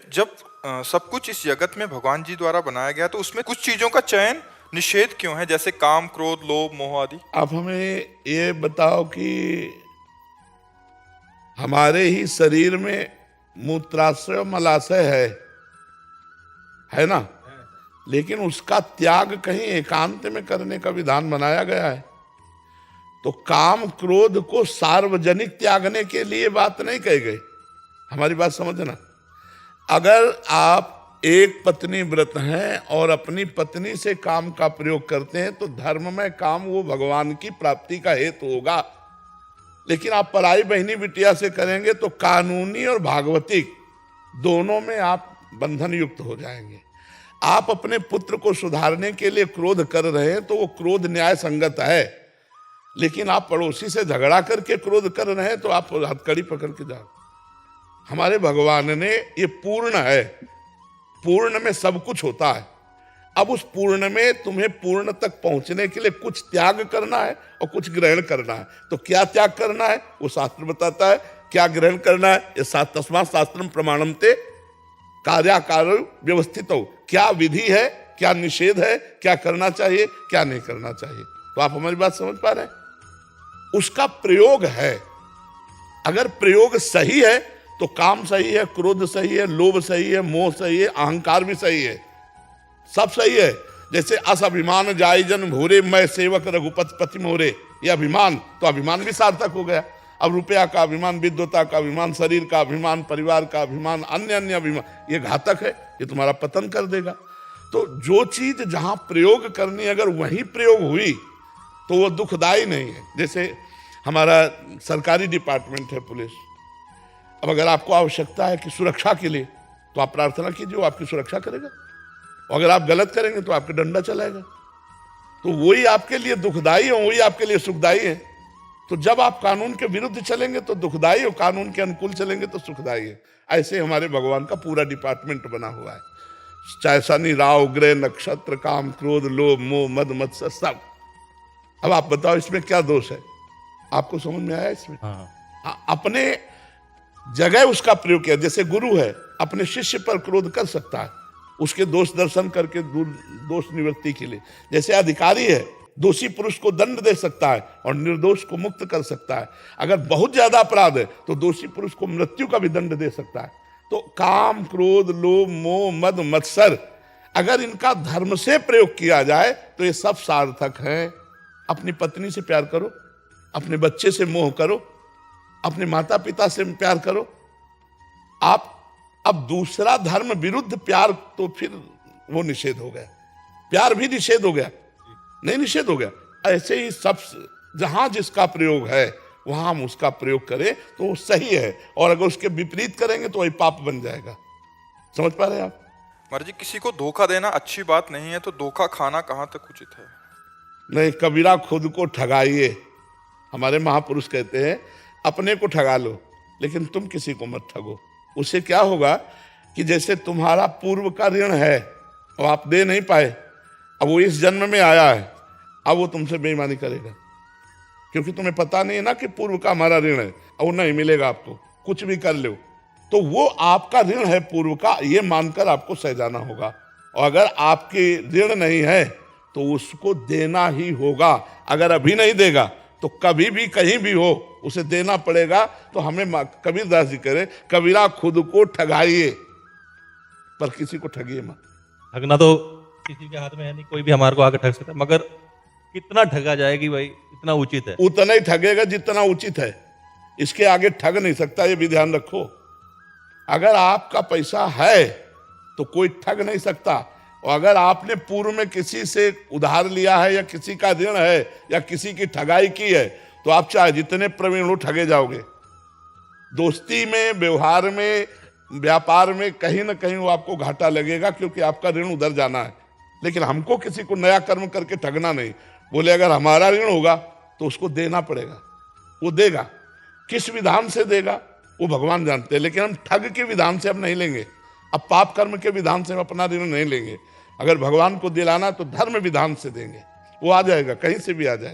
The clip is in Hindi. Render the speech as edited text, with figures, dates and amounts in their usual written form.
जब सब कुछ इस जगत में भगवान जी द्वारा बनाया गया तो उसमें कुछ चीजों का चयन निषेध क्यों है, जैसे काम, क्रोध, लोभ, मोह आदि? आप हमें ये बताओ कि हमारे ही शरीर में मूत्राशय मलाशय है ना, लेकिन उसका त्याग कहीं एकांत में करने का विधान बनाया गया है। तो काम क्रोध को सार्वजनिक त्यागने के लिए बात नहीं कही गई। हमारी बात समझना, अगर आप एक पत्नी व्रत हैं और अपनी पत्नी से काम का प्रयोग करते हैं तो धर्म में काम वो भगवान की प्राप्ति का हेतु होगा। लेकिन आप पराई बहनी बिटिया से करेंगे तो कानूनी और भागवतिक दोनों में आप बंधन युक्त हो जाएंगे। आप अपने पुत्र को सुधारने के लिए क्रोध कर रहे हैं तो वो क्रोध न्याय संगत है, लेकिन आप पड़ोसी से झगड़ा करके क्रोध कर रहे हैं तो आप हथकड़ी पकड़ के जाओ। हमारे भगवान ने ये पूर्ण है, पूर्ण में सब कुछ होता है। अब उस पूर्ण में तुम्हें पूर्ण तक पहुंचने के लिए कुछ त्याग करना है और कुछ ग्रहण करना है। तो क्या त्याग करना है वो शास्त्र बताता है, क्या ग्रहण करना है ये तस्मात् शास्त्रम प्रमाणमते कार्याकार व्यवस्थित हो। क्या विधि है, क्या निषेध है, क्या करना चाहिए, क्या नहीं करना चाहिए। तो आप हमारी बात समझ पा रहे हैं? उसका प्रयोग है। अगर प्रयोग सही है तो काम सही है, क्रोध सही है, लोभ सही है, मोह सही है, अहंकार भी सही है, सब सही है। जैसे अस अभिमान जाय जन भोरे, मैं सेवक रघुपति पति मोरे, ये अभिमान, तो अभिमान भी सार्थक हो गया। अब रुपया का अभिमान, विद्वता का अभिमान, शरीर का अभिमान, परिवार का अभिमान, अन्य अन्य अभिमान, ये घातक है, ये तुम्हारा पतन कर देगा। तो जो चीज जहां प्रयोग करनी, अगर वहीं प्रयोग हुई तो वो दुखदायी नहीं है। जैसे हमारा सरकारी डिपार्टमेंट है पुलिस, अब अगर आपको आवश्यकता है कि सुरक्षा के लिए तो आप प्रार्थना कीजिए, वो आपकी सुरक्षा करेगा। और अगर आप गलत करेंगे तो आपके डंडा चलाएगा। तो वही आपके लिए दुखदाई है, वही आपके लिए सुखदाई है। तो जब आप कानून के विरुद्ध चलेंगे तो दुखदाई, और कानून के अनुकूल चलेंगे तो सुखदाई है। ऐसे हमारे भगवान का पूरा डिपार्टमेंट बना हुआ है, चाहे शनि राहु ग्रह नक्षत्र, काम क्रोध लोभ मोह मद मत्सर सब। अब आप बताओ इसमें क्या दोष है? आपको समझ में आया इसमें? अपने जगह उसका प्रयोग किया। जैसे गुरु है, अपने शिष्य पर क्रोध कर सकता है उसके दोष दर्शन करके दोष निवृत्ति के लिए। जैसे अधिकारी है, दोषी पुरुष को दंड दे सकता है और निर्दोष को मुक्त कर सकता है। अगर बहुत ज्यादा अपराध है तो दोषी पुरुष को मृत्यु का भी दंड दे सकता है। तो काम क्रोध लोभ मोह मद मत्सर, अगर इनका धर्म से प्रयोग किया जाए तो ये सब सार्थक है। अपनी पत्नी से प्यार करो, अपने बच्चे से मोह करो, अपने माता पिता से प्यार करो। आप अब दूसरा धर्म विरुद्ध प्यार, तो फिर वो निषेध हो गया। प्यार भी निषेध हो गया, नहीं निषेध हो गया। ऐसे ही सब जहां जिसका प्रयोग है वहां हम उसका प्रयोग करें तो वो सही है, और अगर उसके विपरीत करेंगे तो वही पाप बन जाएगा। समझ पा रहे हैं आप? महाराज जी, किसी को धोखा देना अच्छी बात नहीं है, तो धोखा खाना कहां तक उचित है? नहीं, कबीरा खुद को ठगाइए। हमारे महापुरुष कहते हैं अपने को ठगा लो लेकिन तुम किसी को मत ठगो। उससे क्या होगा कि जैसे तुम्हारा पूर्व का ऋण है और आप दे नहीं पाए, अब वो इस जन्म में आया है, अब वो तुमसे बेईमानी करेगा, क्योंकि तुम्हें पता नहीं है ना कि पूर्व का हमारा ऋण है और वो नहीं मिलेगा आपको, कुछ भी कर लो। तो वो आपका ऋण है पूर्व का, ये मानकर आपको सह जाना होगा। और अगर आपके ऋण नहीं है तो उसको देना ही होगा। अगर अभी नहीं देगा तो कभी भी कहीं भी हो उसे देना पड़ेगा। तो हमें कबीरदास जी कह रहे, कबीरा खुद को ठगाइए पर किसी को ठगिए मत। ठगना तो किसी के हाथ में है नहीं, कोई भी हमारे को आके ठग सकता है, मगर कितना ठगा जाएगी भाई, इतना उचित है। उतना ही ठगेगा जितना उचित है, इसके आगे ठग नहीं सकता, ये भी ध्यान रखो। अगर आपका पैसा है तो कोई ठग नहीं सकता, और अगर आपने पूर्व में किसी से उधार लिया है या किसी का ऋण है या किसी की ठगाई की है तो आप चाहे जितने प्रवीण हो ठगे जाओगे। दोस्ती में, व्यवहार में, व्यापार में कहीं ना कहीं वो आपको घाटा लगेगा, क्योंकि आपका ऋण उधर जाना है। लेकिन हमको किसी को नया कर्म करके ठगना नहीं। बोले अगर हमारा ऋण होगा तो उसको देना पड़ेगा, वो देगा। किस विधान से देगा वो भगवान जानते हैं, लेकिन हम ठग के विधान से अब नहीं लेंगे। अब पाप कर्म के विधान से हम अपना ऋण नहीं लेंगे। अगर भगवान को दिलाना तो धर्म विधान से देंगे, वो आ जाएगा, कहीं से भी आ जाएगा।